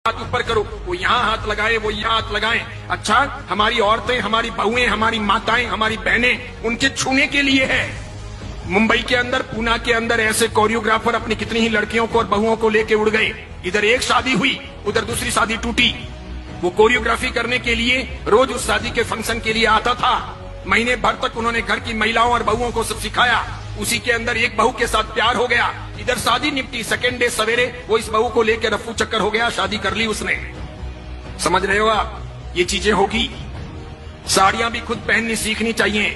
हाथ ऊपर करो, वो यहाँ हाथ लगाए, वो यहाँ हाथ लगाए। अच्छा, हमारी औरतें, हमारी बहुएं, हमारी माताएं, हमारी बहनें, उनके छूने के लिए है। मुंबई के अंदर, पूना के अंदर ऐसे कोरियोग्राफर अपनी कितनी ही लड़कियों को और बहुओं को लेके उड़ गए। इधर एक शादी हुई, उधर दूसरी शादी टूटी। वो कोरियोग्राफी करने के लिए रोज उस शादी के फंक्शन के लिए आता था। महीने भर तक उन्होंने घर की महिलाओं और बहुओं को सब सिखाया। उसी के अंदर एक बहू के साथ प्यार हो गया। इधर शादी निपटी, सेकेंड डे सवेरे वो इस बहू को लेकर रफू चक्कर हो गया, शादी कर ली उसने। समझ रहे हो आप? ये चीजें होगी। साड़ियां भी खुद पहननी सीखनी चाहिए।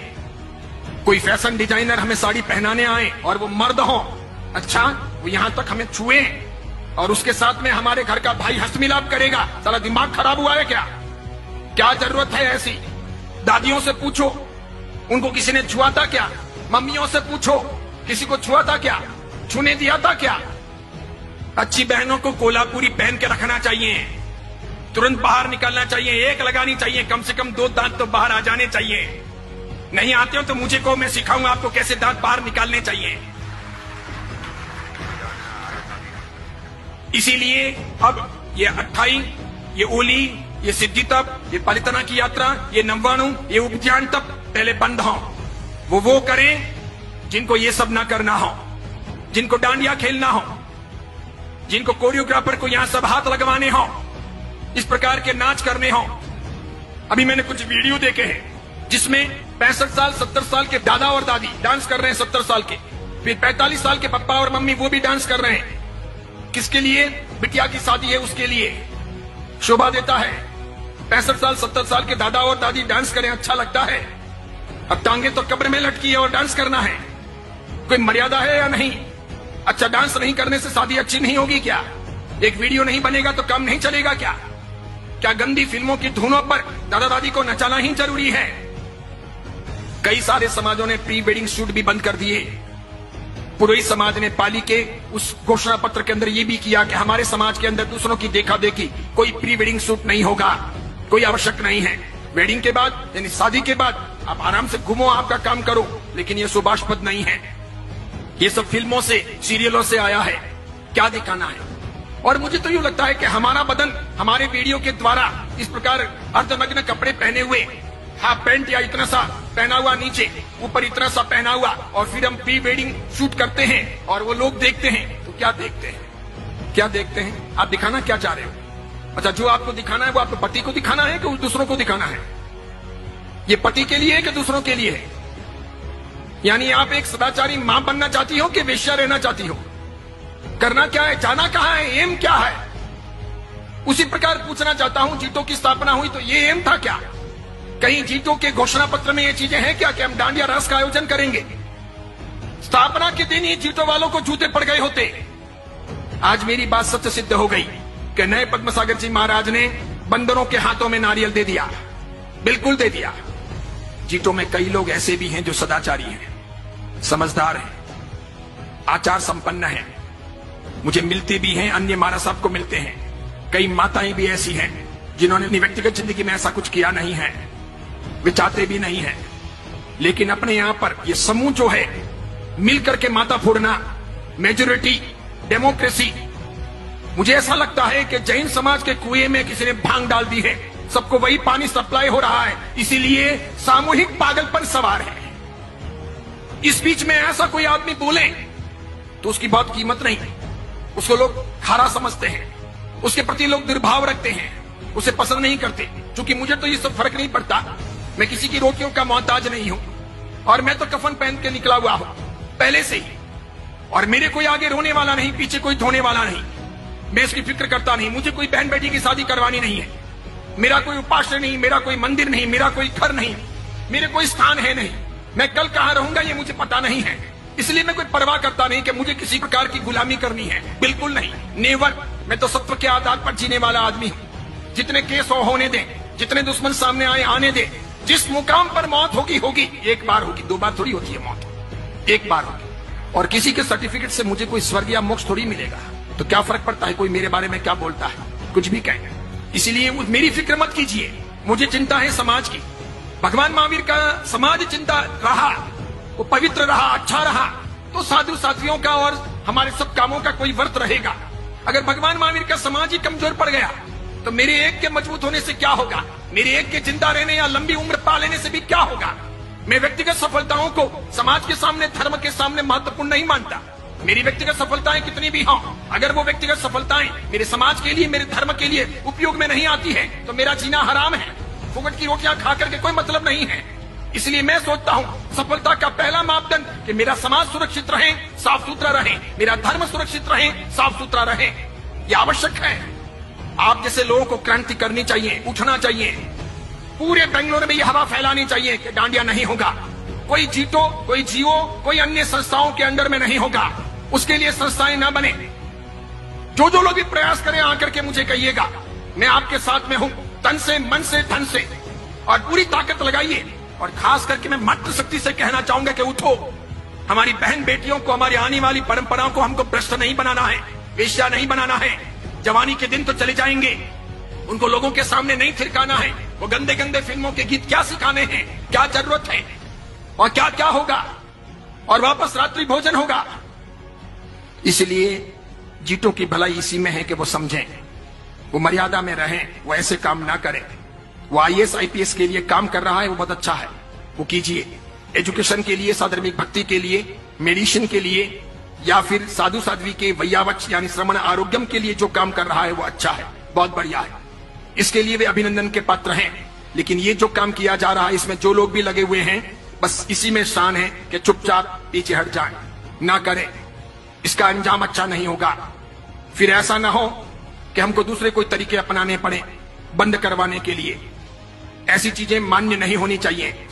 कोई फैशन डिजाइनर हमें साड़ी पहनाने आए और वो मर्द हो, अच्छा, वो यहां तक हमें छुए और उसके साथ में हमारे घर का भाई हस्तमिलाप करेगा। साला दिमाग खराब हुआ है क्या? क्या जरूरत है ऐसी? दादियों से पूछो, उनको किसी ने छुआ था क्या? मम्मियों से पूछो, किसी को छुआ था क्या? छूने दिया था क्या? अच्छी बहनों को कोल्हापुरी पहन के रखना चाहिए, तुरंत बाहर निकलना चाहिए, एक लगानी चाहिए, कम से कम 2 दांत तो बाहर आ जाने चाहिए। नहीं आते हो तो मुझे को, मैं सिखाऊंगा आपको कैसे दांत बाहर निकालने चाहिए। इसीलिए अब ये 28, ये ओली, ये सिद्धि तप, ये पालितना की यात्रा, ये नव्वाणु, ये उपध्यान तप पहले बंद हो। वो करें जिनको ये सब ना करना हो, जिनको डांडिया खेलना हो, जिनको कोरियोग्राफर को यहां सब हाथ लगवाने हो, इस प्रकार के नाच करने हो। अभी मैंने कुछ वीडियो देखे हैं जिसमें 65 साल 70 साल के दादा और दादी डांस कर रहे हैं, 70 साल के, फिर 45 साल के पप्पा और मम्मी वो भी डांस कर रहे हैं। किसके लिए? बिटिया की शादी है उसके लिए। शोभा देता है। 65 साल 70 साल के दादा और दादी डांस करें, अच्छा लगता है। अब टांगे तो कब्र में लटकी है और डांस करना है, कोई मर्यादा है या नहीं? अच्छा, डांस नहीं करने से शादी अच्छी नहीं होगी क्या? एक वीडियो नहीं बनेगा तो काम नहीं चलेगा क्या? क्या गंदी फिल्मों की धुनों पर दादा दादी को नचाना ही जरूरी है? कई सारे समाजों ने प्री वेडिंग शूट भी बंद कर दिए। पुरोहित समाज ने पाली के उस घोषणा पत्र के अंदर यह भी किया कि हमारे समाज के अंदर दूसरों की देखा देखी कोई प्री वेडिंग शूट नहीं होगा, कोई आवश्यक नहीं है। वेडिंग के बाद यानी शादी के बाद आप आराम से घूमो, आपका काम करो, लेकिन ये शुभास्पद नहीं है। ये सब फिल्मों से, सीरियलों से आया है। क्या दिखाना है? और मुझे तो यूं लगता है कि हमारा बदन हमारे वीडियो के द्वारा इस प्रकार अर्धनग्न कपड़े पहने हुए, हाफ पैंट या इतना सा पहना हुआ नीचे, ऊपर इतना सा पहना हुआ, और फिर हम प्री वेडिंग शूट करते हैं और वो लोग देखते हैं तो क्या देखते हैं? क्या देखते हैं? आप दिखाना क्या चाह रहे हो? अच्छा, जो आपको दिखाना है वो आपके पति को दिखाना है कि दूसरों को दिखाना है? ये पति के लिए है कि दूसरों के लिए है? यानी आप एक सदाचारी मां बनना चाहती हो कि वेश्या रहना चाहती हो? करना क्या है? जाना कहां है? एम क्या है? उसी प्रकार पूछना चाहता हूं, जीटो की स्थापना हुई तो ये एम था क्या? कहीं जीटो के घोषणा पत्र में ये चीजें हैं क्या कि हम दांडिया रास का आयोजन करेंगे? स्थापना के दिन ही जीटो वालों को जूते पड़ गए होते। आज मेरी बात सत्य सिद्ध हो गई कि नए पद्मसागर जी महाराज ने बंदरों के हाथों में नारियल दे दिया, बिल्कुल दे दिया। जीटो में कई लोग ऐसे भी हैं जो सदाचारी हैं, समझदार हैं, आचार संपन्न हैं, मुझे मिलते भी हैं, अन्य महाराज साहब को मिलते हैं। कई माताएं भी ऐसी हैं जिन्होंने अपनी व्यक्तिगत जिंदगी में ऐसा कुछ किया नहीं है, वे चाहते भी नहीं है, लेकिन अपने यहां पर ये समूह जो है मिलकर के माता फोड़ना, मेजोरिटी, डेमोक्रेसी, मुझे ऐसा लगता है कि जैन समाज के कुएं में किसी ने भांग डाल दी है, सबको वही पानी सप्लाई हो रहा है, इसीलिए सामूहिक पागलपन सवार है। इस बीच में ऐसा कोई आदमी बोले तो उसकी बहुत कीमत नहीं, उसको लोग खारा समझते हैं, उसके प्रति लोग दुर्भाव रखते हैं, उसे पसंद नहीं करते। क्योंकि मुझे तो ये सब फर्क नहीं पड़ता, मैं किसी की रोटियों का मोहताज नहीं हूं, और मैं तो कफन पहन के निकला हुआ हूं पहले से ही, और मेरे कोई आगे रोने वाला नहीं, पीछे कोई धोने वाला नहीं, मैं इसकी फिक्र करता नहीं। मुझे कोई बहन बेटी की शादी करवानी नहीं है, मेरा कोई उपास्य नहीं, मेरा कोई मंदिर नहीं, मेरा कोई घर नहीं, मेरे कोई स्थान है नहीं, मैं कल कहां रहूंगा ये मुझे पता नहीं है, इसलिए मैं कोई परवाह करता नहीं कि मुझे किसी प्रकार की गुलामी करनी है, बिल्कुल नहीं, नेवर। मैं तो सत्व के आधार पर जीने वाला आदमी हूं। जितने केस होने दे, जितने दुश्मन सामने आए आने दे, जिस मुकाम पर मौत होगी होगी, एक बार होगी, 2 बार थोड़ी होती है मौत, एक बार होगी। और किसी के सर्टिफिकेट से मुझे कोई स्वर्ग या मोक्ष थोड़ी मिलेगा, तो क्या फर्क पड़ता है कोई मेरे बारे में क्या बोलता है, कुछ भी कहे। इसलिए मेरी फिक्र मत कीजिए, मुझे चिंता है समाज की। भगवान महावीर का समाज चिंता रहा, वो पवित्र रहा, अच्छा रहा, तो साधु साध्वियों का और हमारे सब कामों का कोई वर्त रहेगा। अगर भगवान महावीर का समाज ही कमजोर पड़ गया तो मेरे एक के मजबूत होने से क्या होगा, मेरे एक के जिंदा रहने या लंबी उम्र पा लेने से भी क्या होगा। मैं व्यक्तिगत सफलताओं को समाज के सामने, धर्म के सामने महत्वपूर्ण नहीं मानता। मेरी व्यक्तिगत सफलताएं कितनी भी हों, अगर वो व्यक्तिगत सफलताएं मेरे समाज के लिए, मेरे धर्म के लिए उपयोग में नहीं आती है तो मेरा जीना हराम है। फुकट की रोटियां खा करके कोई मतलब नहीं है। इसलिए मैं सोचता हूं सफलता का पहला मापदंड कि मेरा समाज सुरक्षित रहे, साफ सुथरा रहे, मेरा धर्म सुरक्षित रहे, साफ सुथरा रहे। यह आवश्यक है। आप जैसे लोगों को क्रांति करनी चाहिए, उठना चाहिए। पूरे बेंगलुरु में यह हवा फैलानी चाहिए कि डांडिया नहीं होगा, कोई जीतो, कोई जियो, कोई अन्य संस्थाओं के अंडर में नहीं होगा। उसके लिए संस्थाएं ना बने। जो लोग भी प्रयास करें आकर के मुझे कहिएगा, मैं आपके साथ में हूं, तन से, मन से, धन से, और पूरी ताकत लगाइए। और खास करके मैं मातृशक्ति से कहना चाहूंगा कि उठो। हमारी बहन बेटियों को, हमारी आने वाली परंपराओं को हमको भ्रष्ट नहीं बनाना है, वेश्या नहीं बनाना है। जवानी के दिन तो चले जाएंगे, उनको लोगों के सामने नहीं थिरकाना है। वो गंदे गंदे फिल्मों के गीत क्या सिखाने हैं, क्या जरूरत है, और क्या क्या होगा, और वापस रात्रि भोजन होगा। इसलिए जीतों की भलाई इसी में है कि वो समझें, वो मर्यादा में रहें, वो ऐसे काम ना करें। वो IAS IPS के लिए काम कर रहा है, वो बहुत अच्छा है, वो कीजिए। एजुकेशन के लिए, साधर्मिक भक्ति के लिए, मेडिसिन के लिए, या फिर साधु साध्वी के वैयावच यानी श्रवण आरोग्यम के लिए जो काम कर रहा है वो अच्छा है, बहुत बढ़िया है। इसके लिए वे अभिनंदन के पात्र हैं। लेकिन ये जो काम किया जा रहा है, इसमें जो लोग भी लगे हुए हैं, बस इसी में शान है कि चुपचाप पीछे हट जाएं, ना करें। इसका अंजाम अच्छा नहीं होगा। फिर ऐसा ना हो कि हमको दूसरे कोई तरीके अपनाने पड़े बंद करवाने के लिए। ऐसी चीजें मान्य नहीं होनी चाहिए।